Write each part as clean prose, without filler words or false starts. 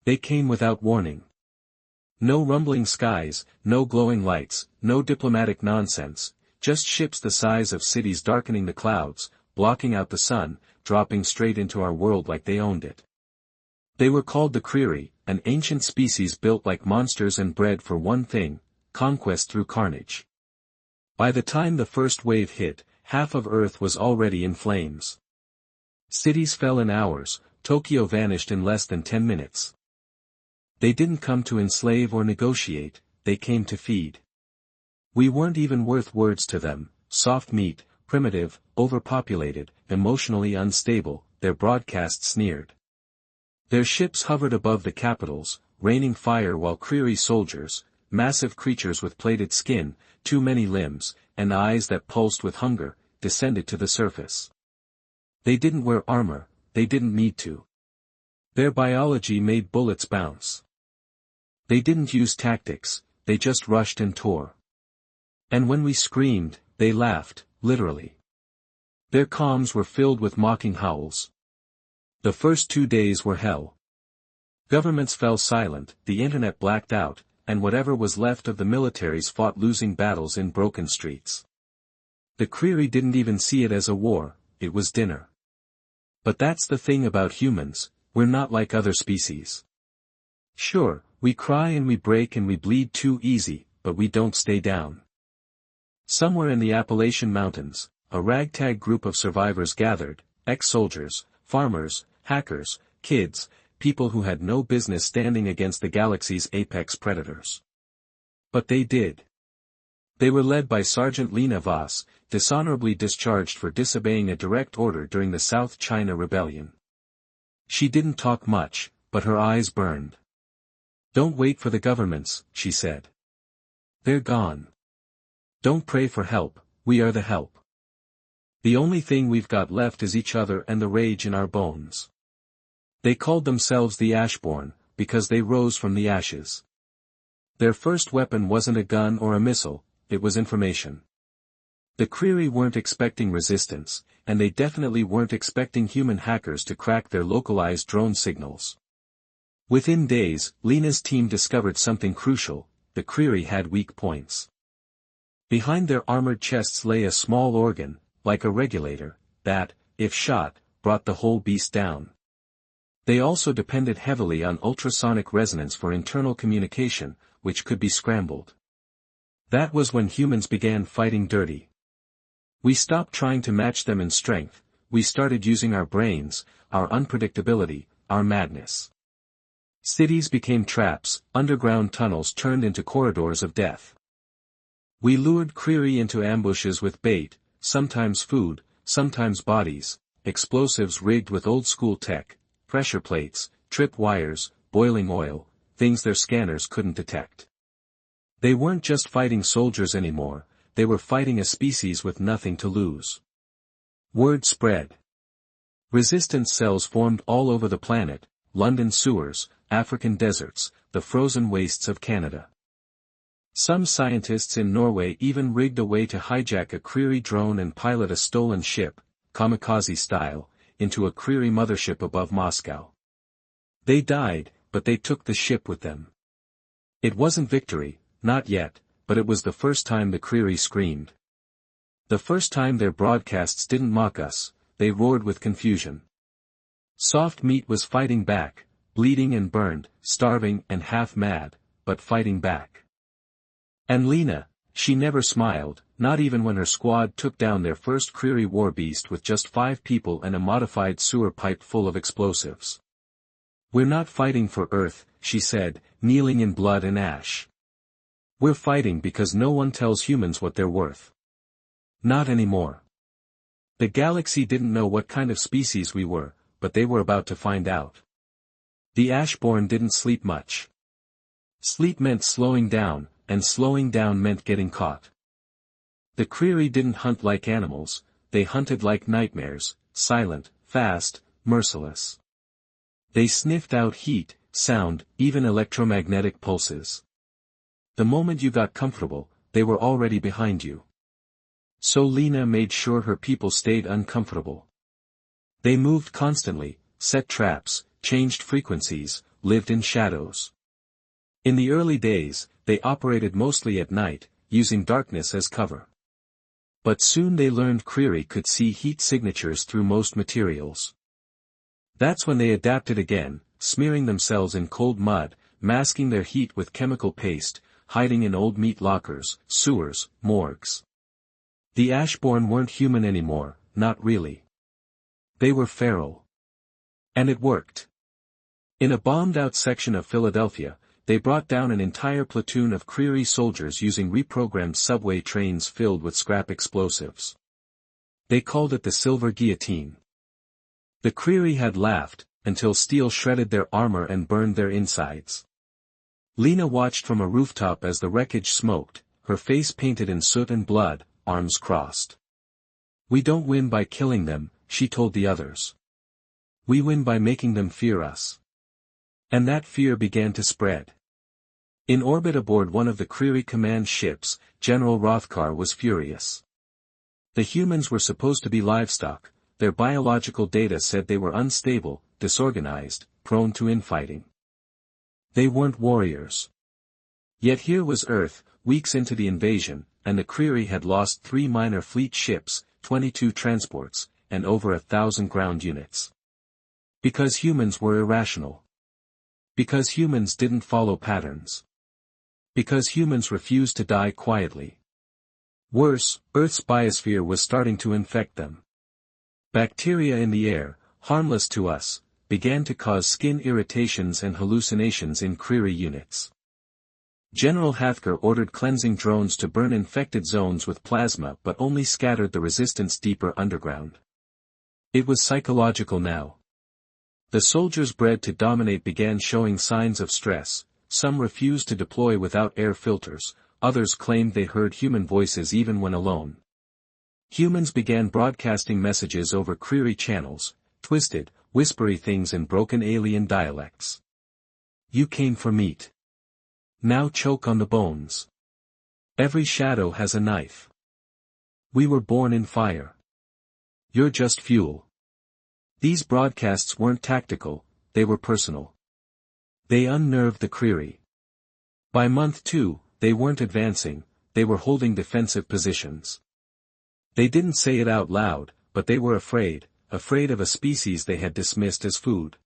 They came without warning. No rumbling skies, no glowing lights, no diplomatic nonsense, just ships the size of cities darkening the clouds, blocking out the sun, dropping straight into our world like they owned it. They were called the Creary, an ancient species built like monsters and bred for one thing, conquest through carnage. By the time the first wave hit, half of Earth was already in flames. Cities fell in hours, Tokyo vanished in less than 10 minutes. They didn't come to enslave or negotiate, they came to feed. We weren't even worth words to them, soft meat, primitive, overpopulated, emotionally unstable, their broadcasts sneered. Their ships hovered above the capitals, raining fire while Creary soldiers, massive creatures with plated skin, too many limbs, and eyes that pulsed with hunger, descended to the surface. They didn't wear armor, they didn't need to. Their biology made bullets bounce. They didn't use tactics, they just rushed and tore. And when we screamed, they laughed, literally. Their comms were filled with mocking howls. The first 2 days were hell. Governments fell silent, the internet blacked out, and whatever was left of the militaries fought losing battles in broken streets. The Creary didn't even see it as a war, it was dinner. But that's the thing about humans, we're not like other species. Sure, we cry and we break and we bleed too easy, but we don't stay down. Somewhere in the Appalachian Mountains, a ragtag group of survivors gathered, ex-soldiers, farmers, hackers, kids, people who had no business standing against the galaxy's apex predators. But they did. They were led by Sergeant Lena Voss, dishonorably discharged for disobeying a direct order during the South China Rebellion. She didn't talk much, but her eyes burned. "Don't wait for the governments," she said. "They're gone. Don't pray for help, we are the help. The only thing we've got left is each other and the rage in our bones." They called themselves the Ashborn, because they rose from the ashes. Their first weapon wasn't a gun or a missile, it was information. The Creary weren't expecting resistance, and they definitely weren't expecting human hackers to crack their localized drone signals. Within days, Lena's team discovered something crucial: the Creary had weak points. Behind their armored chests lay a small organ, like a regulator, that, if shot, brought the whole beast down. They also depended heavily on ultrasonic resonance for internal communication, which could be scrambled. That was when humans began fighting dirty. We stopped trying to match them in strength, we started using our brains, our unpredictability, our madness. Cities became traps, underground tunnels turned into corridors of death. We lured Creary into ambushes with bait, sometimes food, sometimes bodies, explosives rigged with old-school tech, pressure plates, trip wires, boiling oil, things their scanners couldn't detect. They weren't just fighting soldiers anymore, they were fighting a species with nothing to lose. Word spread. Resistance cells formed all over the planet, London sewers, African deserts, the frozen wastes of Canada. Some scientists in Norway even rigged a way to hijack a Creary drone and pilot a stolen ship, kamikaze style, into a Creary mothership above Moscow. They died, but they took the ship with them. It wasn't victory, not yet, but it was the first time the Creary screamed. The first time their broadcasts didn't mock us, they roared with confusion. Soft meat was fighting back, bleeding and burned, starving and half mad, but fighting back. And Lena, she never smiled, not even when her squad took down their first Creary war beast with just 5 people and a modified sewer pipe full of explosives. "We're not fighting for Earth," she said, kneeling in blood and ash. "We're fighting because no one tells humans what they're worth. Not anymore." The galaxy didn't know what kind of species we were, but they were about to find out. The Ashborn didn't sleep much. Sleep meant slowing down, and slowing down meant getting caught. The Creary didn't hunt like animals, they hunted like nightmares, silent, fast, merciless. They sniffed out heat, sound, even electromagnetic pulses. The moment you got comfortable, they were already behind you. So Lena made sure her people stayed uncomfortable. They moved constantly, set traps, changed frequencies, lived in shadows. In the early days, they operated mostly at night, using darkness as cover. But soon they learned Creary could see heat signatures through most materials. That's when they adapted again, smearing themselves in cold mud, masking their heat with chemical paste, hiding in old meat lockers, sewers, morgues. The Ashborn weren't human anymore, not really. They were feral. And it worked. In a bombed-out section of Philadelphia, they brought down an entire platoon of Creary soldiers using reprogrammed subway trains filled with scrap explosives. They called it the Silver Guillotine. The Creary had laughed, until steel shredded their armor and burned their insides. Lena watched from a rooftop as the wreckage smoked, her face painted in soot and blood, arms crossed. "We don't win by killing them," she told the others. "We win by making them fear us." And that fear began to spread. In orbit aboard one of the Creary command ships, General Rothkar was furious. The humans were supposed to be livestock, their biological data said they were unstable, disorganized, prone to infighting. They weren't warriors. Yet here was Earth, weeks into the invasion, and the Creary had lost 3 minor fleet ships, 22 transports, and over 1,000 ground units. Because humans were irrational. Because humans didn't follow patterns. Because humans refused to die quietly. Worse, Earth's biosphere was starting to infect them. Bacteria in the air, harmless to us, began to cause skin irritations and hallucinations in Creary units. General Hathker ordered cleansing drones to burn infected zones with plasma but only scattered the resistance deeper underground. It was psychological now. The soldiers bred to dominate began showing signs of stress, some refused to deploy without air filters, others claimed they heard human voices even when alone. Humans began broadcasting messages over Creary channels, twisted, whispery things in broken alien dialects. "You came for meat. Now choke on the bones. Every shadow has a knife. We were born in fire. You're just fuel." These broadcasts weren't tactical, they were personal. They unnerved the Creary. By month 2, they weren't advancing, they were holding defensive positions. They didn't say it out loud, but they were afraid of a species they had dismissed as food.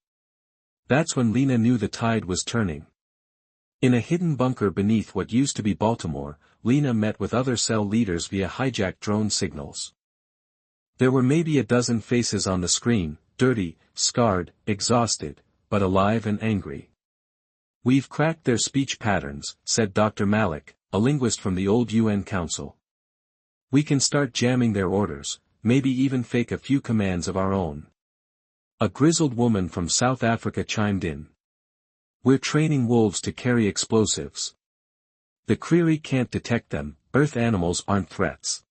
That's when Lena knew the tide was turning. In a hidden bunker beneath what used to be Baltimore, Lena met with other cell leaders via hijacked drone signals. There were maybe a dozen faces on the screen, dirty, scarred, exhausted, but alive and angry. "We've cracked their speech patterns," said Dr. Malik, a linguist from the old UN Council. "We can start jamming their orders, maybe even fake a few commands of our own." A grizzled woman from South Africa chimed in. "We're training wolves to carry explosives. The Creary can't detect them, Earth animals aren't threats."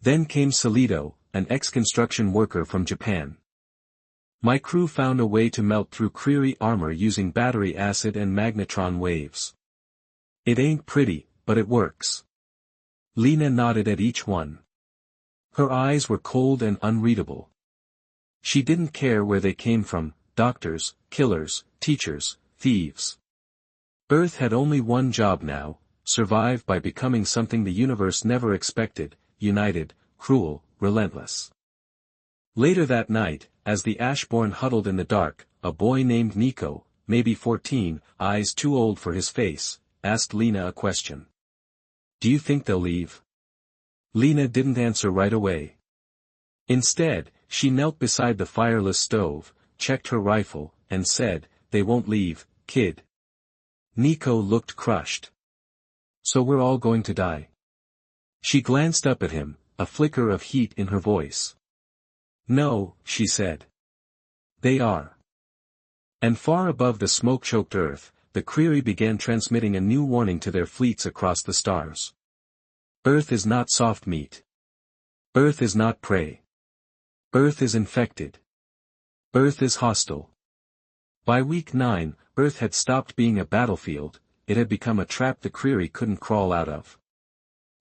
Then came Salido, an ex-construction worker from Japan. "My crew found a way to melt through Creary armor using battery acid and magnetron waves. It ain't pretty, but it works." Lena nodded at each one. Her eyes were cold and unreadable. She didn't care where they came from, doctors, killers, teachers, thieves. Earth had only one job now, survive by becoming something the universe never expected, united, cruel, relentless. Later that night, as the Ashborn huddled in the dark, a boy named Nico, maybe 14, eyes too old for his face, asked Lena a question. "Do you think they'll leave?" Lena didn't answer right away. Instead, she knelt beside the fireless stove, checked her rifle, and said, "They won't leave, kid." Nico looked crushed. "So we're all going to die?" She glanced up at him, a flicker of heat in her voice. "No," she said. "They are." And far above the smoke-choked Earth, the Creary began transmitting a new warning to their fleets across the stars. Earth is not soft meat. Earth is not prey. Earth is infected. Earth is hostile. By week 9, Earth had stopped being a battlefield, it had become a trap the Creary couldn't crawl out of.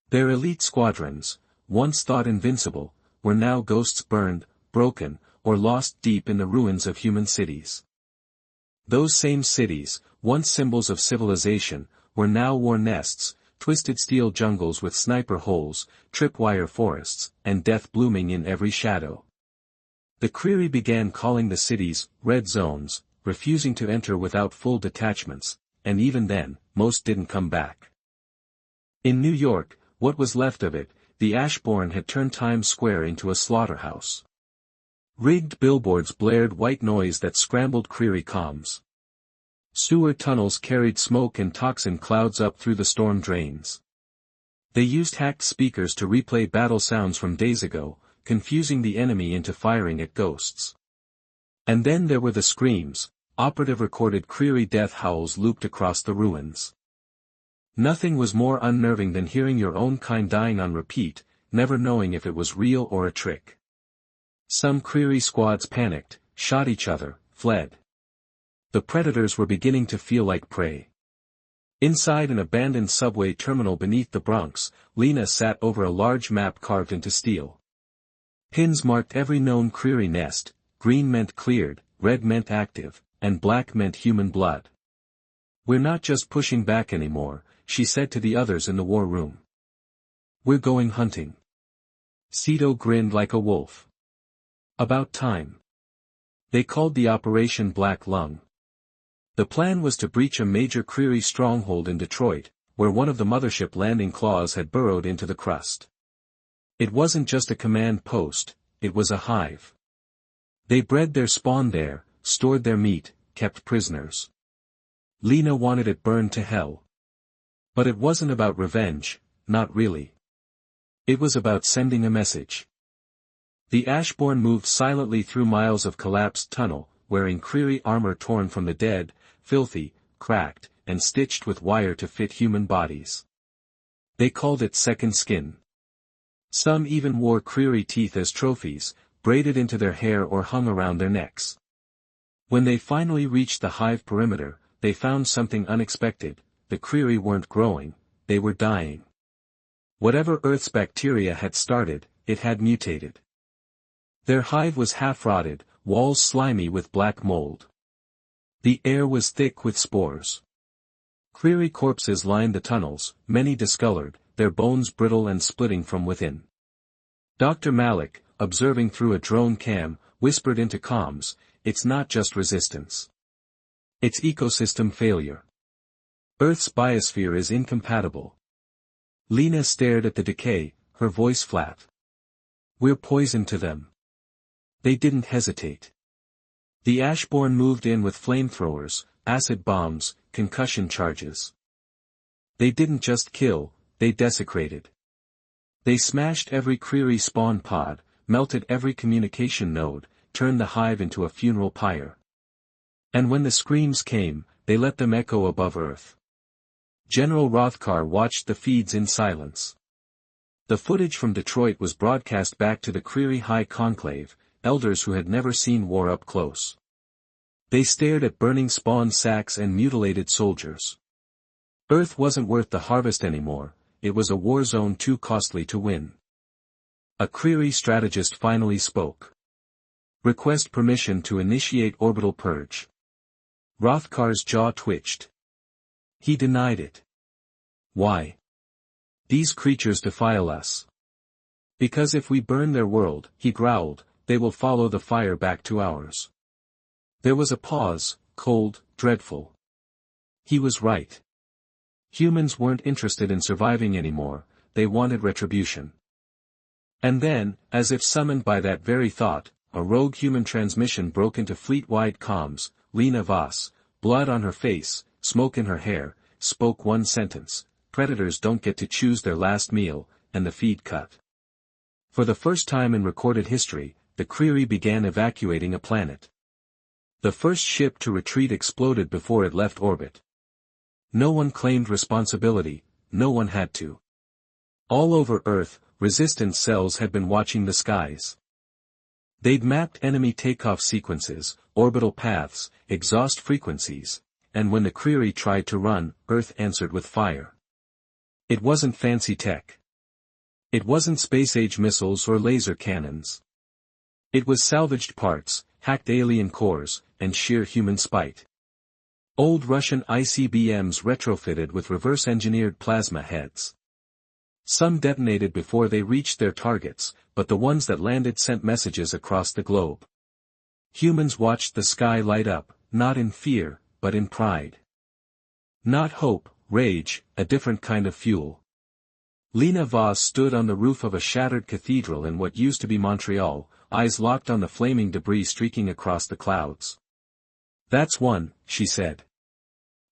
Their elite squadrons, once thought invincible, were now ghosts burned, broken, or lost deep in the ruins of human cities. Those same cities, once symbols of civilization, were now war nests, twisted steel jungles with sniper holes, tripwire forests, and death blooming in every shadow. The Creary began calling the cities red zones, refusing to enter without full detachments, and even then, most didn't come back. In New York, what was left of it, the Ashbourne had turned Times Square into a slaughterhouse. Rigged billboards blared white noise that scrambled Creary comms. Sewer tunnels carried smoke and toxin clouds up through the storm drains. They used hacked speakers to replay battle sounds from days ago, confusing the enemy into firing at ghosts. And then there were the screams, operative-recorded Creary death howls looped across the ruins. Nothing was more unnerving than hearing your own kind dying on repeat, never knowing if it was real or a trick. Some Creary squads panicked, shot each other, fled. The predators were beginning to feel like prey. Inside an abandoned subway terminal beneath the Bronx, Lena sat over a large map carved into steel. Pins marked every known Creary nest, green meant cleared, red meant active, and black meant human blood. "We're not just pushing back anymore," she said to the others in the war room. "We're going hunting." Cito grinned like a wolf. About time. They called the operation Black Lung. The plan was to breach a major Creary stronghold in Detroit, where one of the mothership landing claws had burrowed into the crust. It wasn't just a command post, it was a hive. They bred their spawn there, stored their meat, kept prisoners. Lena wanted it burned to hell. But it wasn't about revenge, not really. It was about sending a message. The Ashbourne moved silently through miles of collapsed tunnel, wearing Creary armor torn from the dead, filthy, cracked, and stitched with wire to fit human bodies. They called it second skin. Some even wore Creary teeth as trophies, braided into their hair or hung around their necks. When they finally reached the hive perimeter, they found something unexpected. The Creary weren't growing, they were dying. Whatever Earth's bacteria had started, it had mutated. Their hive was half-rotted, walls slimy with black mold. The air was thick with spores. Creary corpses lined the tunnels, many discolored, their bones brittle and splitting from within. Dr. Malik, observing through a drone cam, whispered into comms, "It's not just resistance. It's ecosystem failure. Earth's biosphere is incompatible." Lena stared at the decay, her voice flat. "We're poison to them." They didn't hesitate. The Ashbourne moved in with flamethrowers, acid bombs, concussion charges. They didn't just kill, they desecrated. They smashed every Creary spawn pod, melted every communication node, turned the hive into a funeral pyre. And when the screams came, they let them echo above Earth. General Rothkar watched the feeds in silence. The footage from Detroit was broadcast back to the Creary High Conclave, elders who had never seen war up close. They stared at burning spawn sacks and mutilated soldiers. Earth wasn't worth the harvest anymore, it was a war zone too costly to win. A Creary strategist finally spoke. "Request permission to initiate orbital purge." Rothkar's jaw twitched. He denied it. "Why? These creatures defile us." "Because if we burn their world," he growled, "they will follow the fire back to ours." There was a pause, cold, dreadful. He was right. Humans weren't interested in surviving anymore, they wanted retribution. And then, as if summoned by that very thought, a rogue human transmission broke into fleet-wide comms. Lena Voss, blood on her face, smoke in her hair, spoke one sentence: "Predators don't get to choose their last meal," and the feed cut. For the first time in recorded history, the Creary began evacuating a planet. The first ship to retreat exploded before it left orbit. No one claimed responsibility, no one had to. All over Earth, resistance cells had been watching the skies. They'd mapped enemy takeoff sequences, orbital paths, exhaust frequencies, and when the Creary tried to run, Earth answered with fire. It wasn't fancy tech. It wasn't space-age missiles or laser cannons. It was salvaged parts, hacked alien cores, and sheer human spite. Old Russian ICBMs retrofitted with reverse-engineered plasma heads. Some detonated before they reached their targets, but the ones that landed sent messages across the globe. Humans watched the sky light up, not in fear, but in pride. Not hope, rage, a different kind of fuel. Lena Voss stood on the roof of a shattered cathedral in what used to be Montreal, eyes locked on the flaming debris streaking across the clouds. "That's one," she said.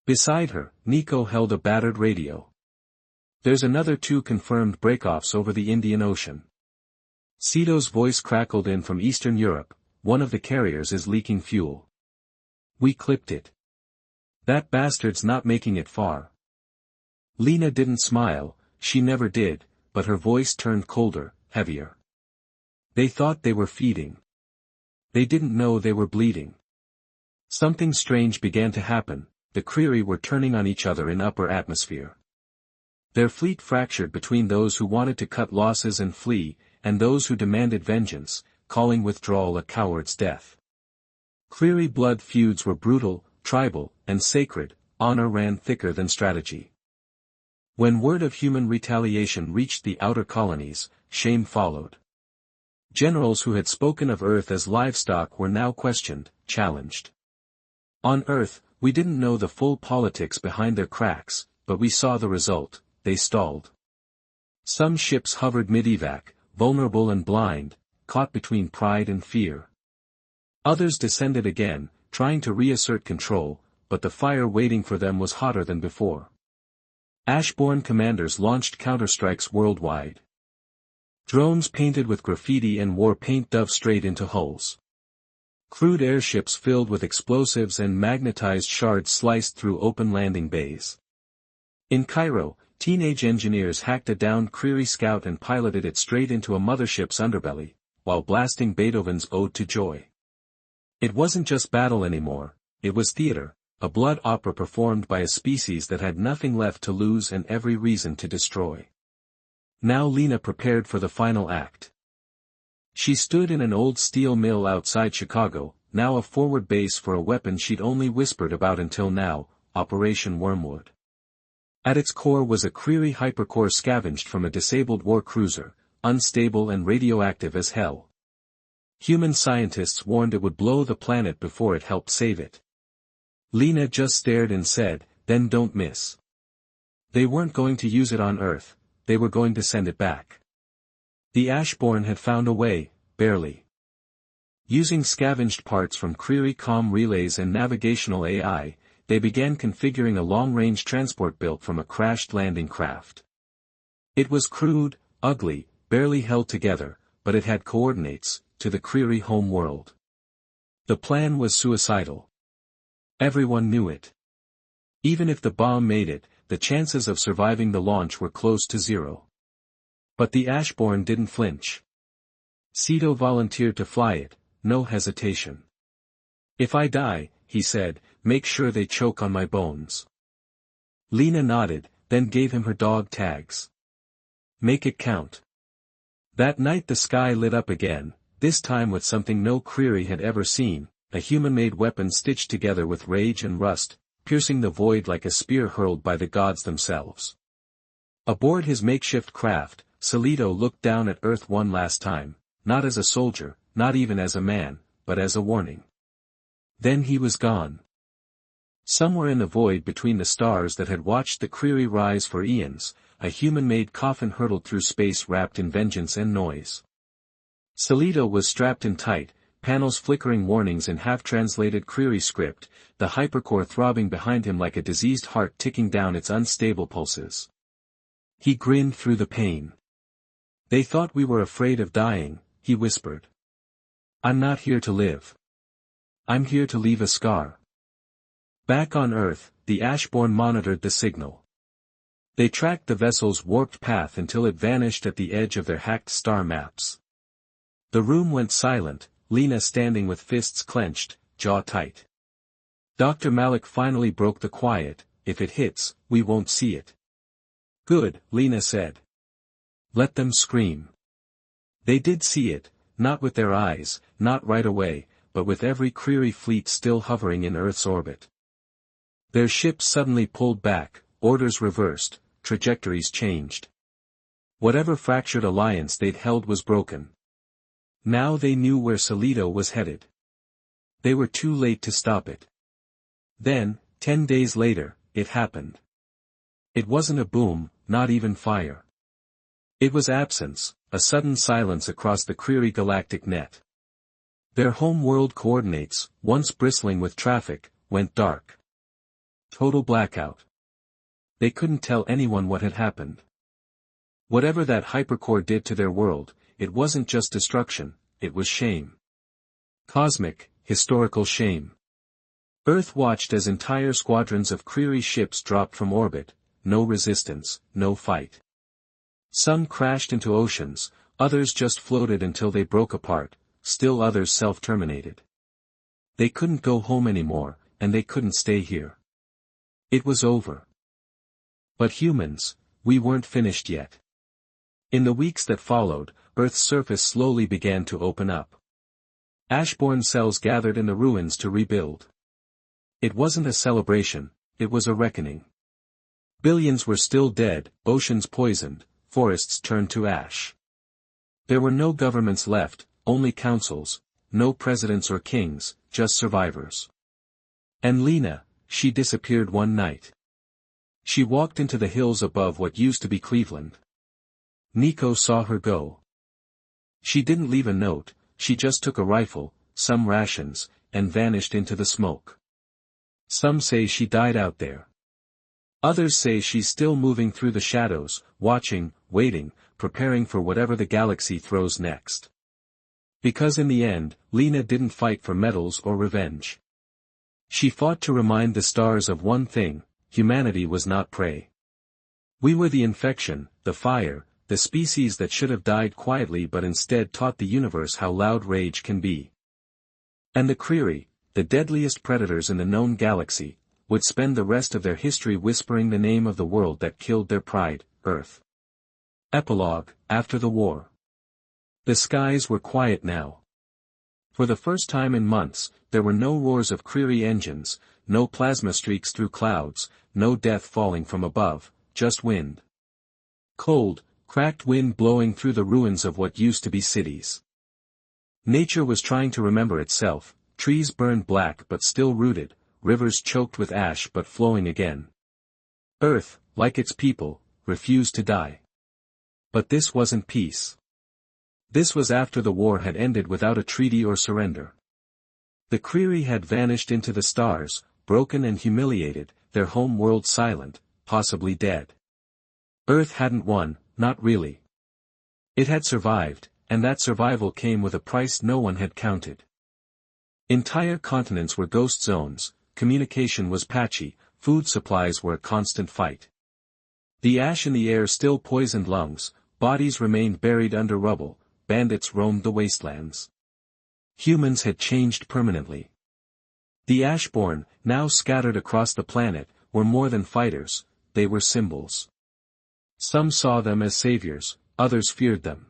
Beside her, Nico held a battered radio. "There's another 2 confirmed breakoffs over the Indian Ocean." Cito's voice crackled in from Eastern Europe, "One of the carriers is leaking fuel. We clipped it. That bastard's not making it far." Lena didn't smile, she never did, but her voice turned colder, heavier. "They thought they were feeding. They didn't know they were bleeding." Something strange began to happen. The Creary were turning on each other in upper atmosphere. Their fleet fractured between those who wanted to cut losses and flee, and those who demanded vengeance, calling withdrawal a coward's death. Creary blood feuds were brutal, tribal, and sacred. Honor ran thicker than strategy. When word of human retaliation reached the outer colonies, shame followed. Generals who had spoken of Earth as livestock were now questioned, challenged. On Earth, we didn't know the full politics behind their cracks, but we saw the result: they stalled. Some ships hovered mid-evac, vulnerable and blind, caught between pride and fear. Others descended again, trying to reassert control, but the fire waiting for them was hotter than before. Ashborn commanders launched counterstrikes worldwide. Drones painted with graffiti and war paint dove straight into hulls. Crude airships filled with explosives and magnetized shards sliced through open landing bays. In Cairo, teenage engineers hacked a downed Creary scout and piloted it straight into a mothership's underbelly, while blasting Beethoven's Ode to Joy. It wasn't just battle anymore, it was theater, a blood opera performed by a species that had nothing left to lose and every reason to destroy. Now Lena prepared for the final act. She stood in an old steel mill outside Chicago, now a forward base for a weapon she'd only whispered about until now, Operation Wormwood. At its core was a Creary hypercore scavenged from a disabled war cruiser, unstable and radioactive as hell. Human scientists warned it would blow the planet before it helped save it. Lena just stared and said, "Then don't miss." They weren't going to use it on Earth, they were going to send it back. The Ashborn had found a way, barely. Using scavenged parts from Creary comm relays and navigational AI, they began configuring a long-range transport built from a crashed landing craft. It was crude, ugly, barely held together, but it had coordinates, to the Creary home world. The plan was suicidal. Everyone knew it. Even if the bomb made it, the chances of surviving the launch were close to zero. But the Ashborn didn't flinch. Cito volunteered to fly it, no hesitation. "If I die," he said, "make sure they choke on my bones." Lena nodded, then gave him her dog tags. "Make it count." That night the sky lit up again, this time with something no Creary had ever seen, a human-made weapon stitched together with rage and rust, piercing the void like a spear hurled by the gods themselves. Aboard his makeshift craft, Salido looked down at Earth one last time, not as a soldier, not even as a man, but as a warning. Then he was gone. Somewhere in the void between the stars that had watched the Creary rise for eons, a human-made coffin hurtled through space wrapped in vengeance and noise. Salido was strapped in tight, panels flickering warnings in half-translated Creary script, the hypercore throbbing behind him like a diseased heart ticking down its unstable pulses. He grinned through the pain. "They thought we were afraid of dying," he whispered. "I'm not here to live. I'm here to leave a scar." Back on Earth, the Ashborn monitored the signal. They tracked the vessel's warped path until it vanished at the edge of their hacked star maps. The room went silent, Lena standing with fists clenched, jaw tight. Dr. Malik finally broke the quiet, "If it hits, we won't see it." "Good," Lena said. "Let them scream." They did see it, not with their eyes, not right away, but with every Creary fleet still hovering in Earth's orbit. Their ships suddenly pulled back, orders reversed, trajectories changed. Whatever fractured alliance they'd held was broken. Now they knew where Salito was headed. They were too late to stop it. Then, 10 days later, it happened. It wasn't a boom, not even fire. It was absence, a sudden silence across the Creary galactic net. Their home world coordinates, once bristling with traffic, went dark. Total blackout. They couldn't tell anyone what had happened. Whatever that hypercore did to their world, it wasn't just destruction, it was shame. Cosmic, historical shame. Earth watched as entire squadrons of Creary ships dropped from orbit, no resistance, no fight. Some crashed into oceans, others just floated until they broke apart, still others self-terminated. They couldn't go home anymore, and they couldn't stay here. It was over. But humans, we weren't finished yet. In the weeks that followed, Earth's surface slowly began to open up. Ashborn cells gathered in the ruins to rebuild. It wasn't a celebration, it was a reckoning. Billions were still dead, oceans poisoned, forests turned to ash. There were no governments left, only councils, no presidents or kings, just survivors. And Lena, she disappeared one night. She walked into the hills above what used to be Cleveland. Nico saw her go. She didn't leave a note, she just took a rifle, some rations, and vanished into the smoke. Some say she died out there. Others say she's still moving through the shadows, watching, waiting, preparing for whatever the galaxy throws next. Because in the end, Lena didn't fight for medals or revenge. She fought to remind the stars of one thing: humanity was not prey. We were the infection, the fire, the species that should have died quietly but instead taught the universe how loud rage can be. And the Creary, the deadliest predators in the known galaxy, would spend the rest of their history whispering the name of the world that killed their pride, Earth. Epilogue, after the war. The skies were quiet now. For the first time in months, there were no roars of Creary engines, no plasma streaks through clouds, no death falling from above, just wind. Cold, cracked wind blowing through the ruins of what used to be cities. Nature was trying to remember itself, trees burned black but still rooted, rivers choked with ash but flowing again. Earth, like its people, refused to die. But this wasn't peace. This was after the war had ended without a treaty or surrender. The Creary had vanished into the stars, broken and humiliated, their home world silent, possibly dead. Earth hadn't won, not really. It had survived, and that survival came with a price no one had counted. Entire continents were ghost zones, communication was patchy, food supplies were a constant fight. The ash in the air still poisoned lungs, bodies remained buried under rubble, bandits roamed the wastelands. Humans had changed permanently. The Ashborn, now scattered across the planet, were more than fighters, they were symbols. Some saw them as saviors, others feared them.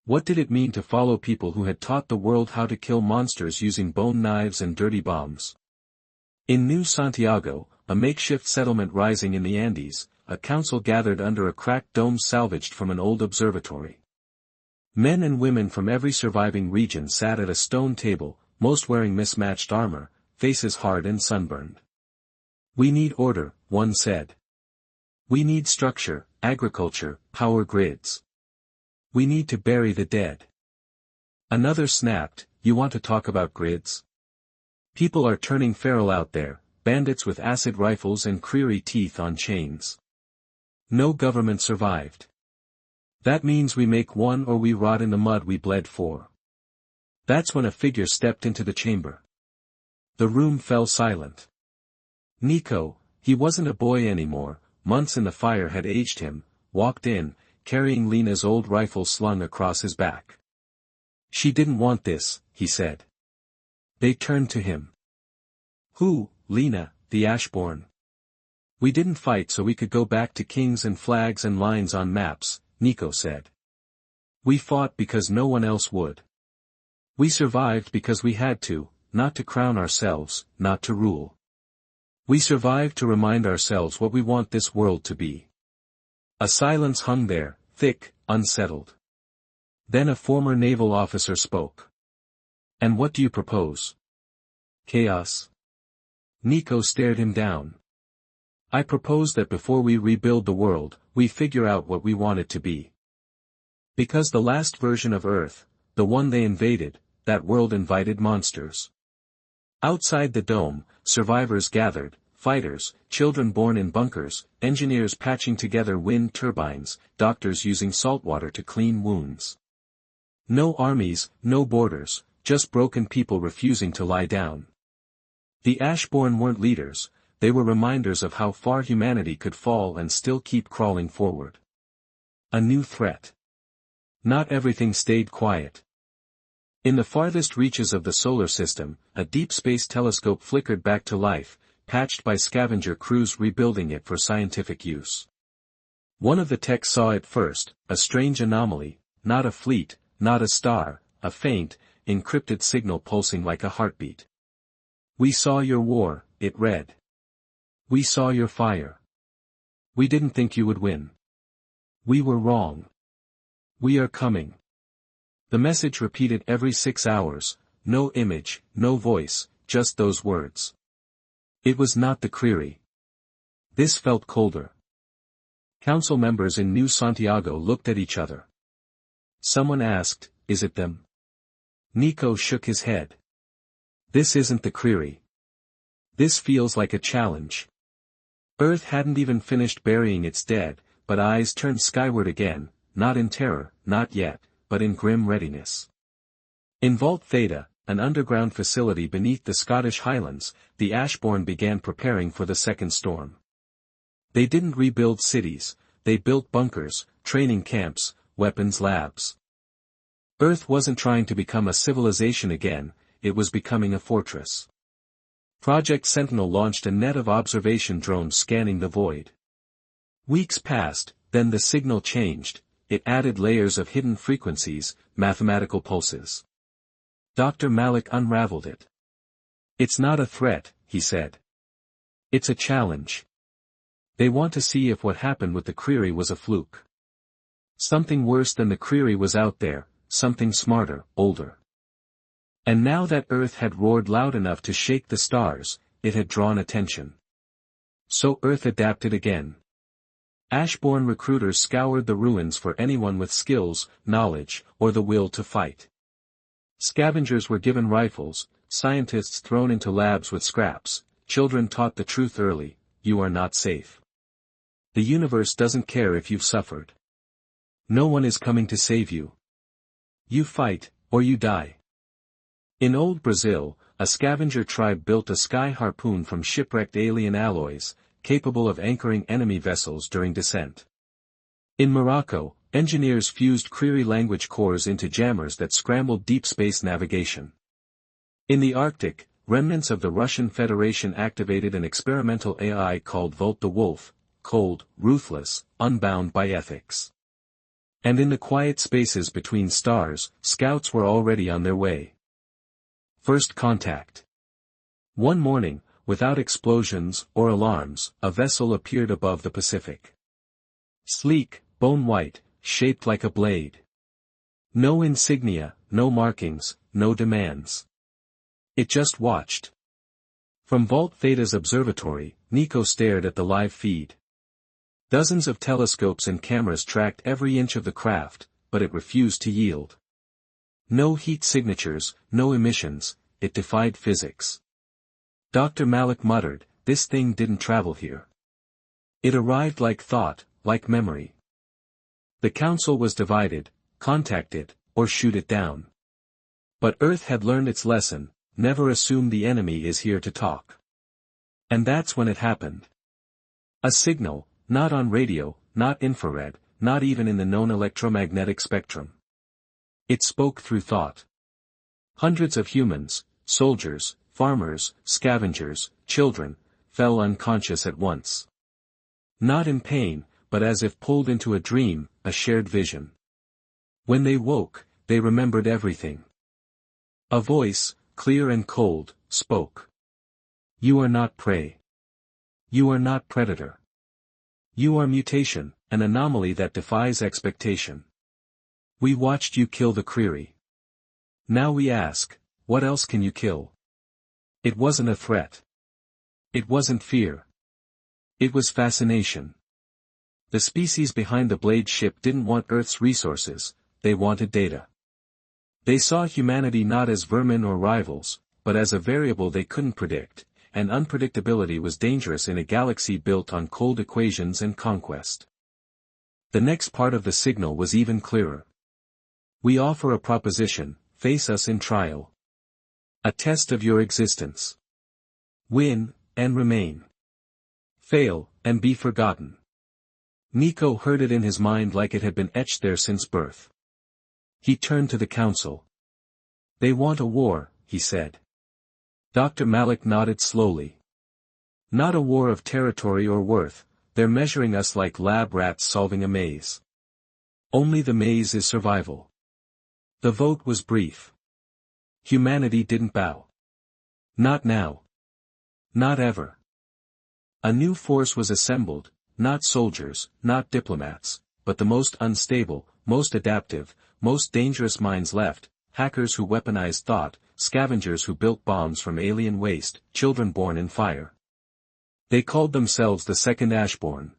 What did it mean to follow people who had taught the world how to kill monsters using bone knives and dirty bombs? In New Santiago, a makeshift settlement rising in the Andes, a council gathered under a cracked dome salvaged from an old observatory. Men and women from every surviving region sat at a stone table, most wearing mismatched armor, faces hard and sunburned. "We need order," one said. "We need structure, agriculture, power grids. We need to bury the dead." Another snapped, "You want to talk about grids? People are turning feral out there, bandits with acid rifles and Creary teeth on chains. No government survived. That means we make one or we rot in the mud we bled for." That's when a figure stepped into the chamber. The room fell silent. Nico, he wasn't a boy anymore, months in the fire had aged him, walked in, carrying Lena's old rifle slung across his back. "She didn't want this," he said. They turned to him. "Who, Lena, the Ashborn?" "We didn't fight so we could go back to kings and flags and lines on maps," Nico said. "We fought because no one else would. We survived because we had to, not to crown ourselves, not to rule. We survive to remind ourselves what we want this world to be. A silence hung there, thick, unsettled. Then a former naval officer spoke. And what do you propose? Chaos? Nico stared him down. I propose that before we rebuild the world, we figure out what we want it to be. Because the last version of Earth, the one they invaded, that world invited monsters. Outside the dome, survivors gathered, fighters, children born in bunkers, engineers patching together wind turbines, doctors using saltwater to clean wounds. No armies, no borders, just broken people refusing to lie down. The Ashborn weren't leaders, they were reminders of how far humanity could fall and still keep crawling forward. A new threat. Not everything stayed quiet. In the farthest reaches of the solar system, a deep space telescope flickered back to life, patched by scavenger crews rebuilding it for scientific use. One of the techs saw it first, a strange anomaly, not a fleet, not a star, a faint, encrypted signal pulsing like a heartbeat. We saw your war, it read. We saw your fire. We didn't think you would win. We were wrong. We are coming. The message repeated every 6 hours, no image, no voice, just those words. It was not the query. This felt colder. Council members in New Santiago looked at each other. Someone asked, is it them? Nico shook his head. This isn't the query. This feels like a challenge. Earth hadn't even finished burying its dead, but eyes turned skyward again, not in terror, not yet, but in grim readiness. In Vault Theta, an underground facility beneath the Scottish Highlands, the Ashborn began preparing for the second storm. They didn't rebuild cities, they built bunkers, training camps, weapons labs. Earth wasn't trying to become a civilization again, it was becoming a fortress. Project Sentinel launched a net of observation drones scanning the void. Weeks passed, then the signal changed, it added layers of hidden frequencies, mathematical pulses. Dr. Malik unraveled it. It's not a threat, he said. It's a challenge. They want to see if what happened with the query was a fluke. Something worse than the query was out there, something smarter, older. And now that Earth had roared loud enough to shake the stars, it had drawn attention. So Earth adapted again. Ashborn recruiters scoured the ruins for anyone with skills, knowledge, or the will to fight. Scavengers were given rifles, scientists thrown into labs with scraps, children taught the truth early, you are not safe. The universe doesn't care if you've suffered. No one is coming to save you. You fight, or you die. In old Brazil, a scavenger tribe built a sky harpoon from shipwrecked alien alloys, capable of anchoring enemy vessels during descent. In Morocco, engineers fused query language cores into jammers that scrambled deep space navigation. In the Arctic, remnants of the Russian Federation activated an experimental AI called Volt the Wolf, cold, ruthless, unbound by ethics. And in the quiet spaces between stars, scouts were already on their way. First contact. One morning, without explosions or alarms, a vessel appeared above the Pacific. Sleek, bone-white, shaped like a blade. No insignia, no markings, no demands. It just watched. From Vault Theta's observatory, Nico stared at the live feed. Dozens of telescopes and cameras tracked every inch of the craft, but it refused to yield. No heat signatures, no emissions, it defied physics. Dr. Malik muttered, this thing didn't travel here. It arrived like thought, like memory. The council was divided, contact it, or shoot it down. But Earth had learned its lesson, never assume the enemy is here to talk. And that's when it happened. A signal, not on radio, not infrared, not even in the known electromagnetic spectrum. It spoke through thought. Hundreds of humans, soldiers, farmers, scavengers, children, fell unconscious at once. Not in pain, but as if pulled into a dream, a shared vision. When they woke, they remembered everything. A voice, clear and cold, spoke. You are not prey. You are not predator. You are mutation, an anomaly that defies expectation. We watched you kill the Creary. Now we ask, what else can you kill? It wasn't a threat. It wasn't fear. It was fascination. The species behind the Blade ship didn't want Earth's resources, they wanted data. They saw humanity not as vermin or rivals, but as a variable they couldn't predict, and unpredictability was dangerous in a galaxy built on cold equations and conquest. The next part of the signal was even clearer. We offer a proposition, face us in trial. A test of your existence. Win, and remain. Fail, and be forgotten. Nico heard it in his mind like it had been etched there since birth. He turned to the council. They want a war, he said. Dr. Malik nodded slowly. Not a war of territory or worth, they're measuring us like lab rats solving a maze. Only the maze is survival. The vote was brief. Humanity didn't bow. Not now. Not ever. A new force was assembled, not soldiers, not diplomats, but the most unstable, most adaptive, most dangerous minds left, hackers who weaponized thought, scavengers who built bombs from alien waste, children born in fire. They called themselves the Second Ashborn.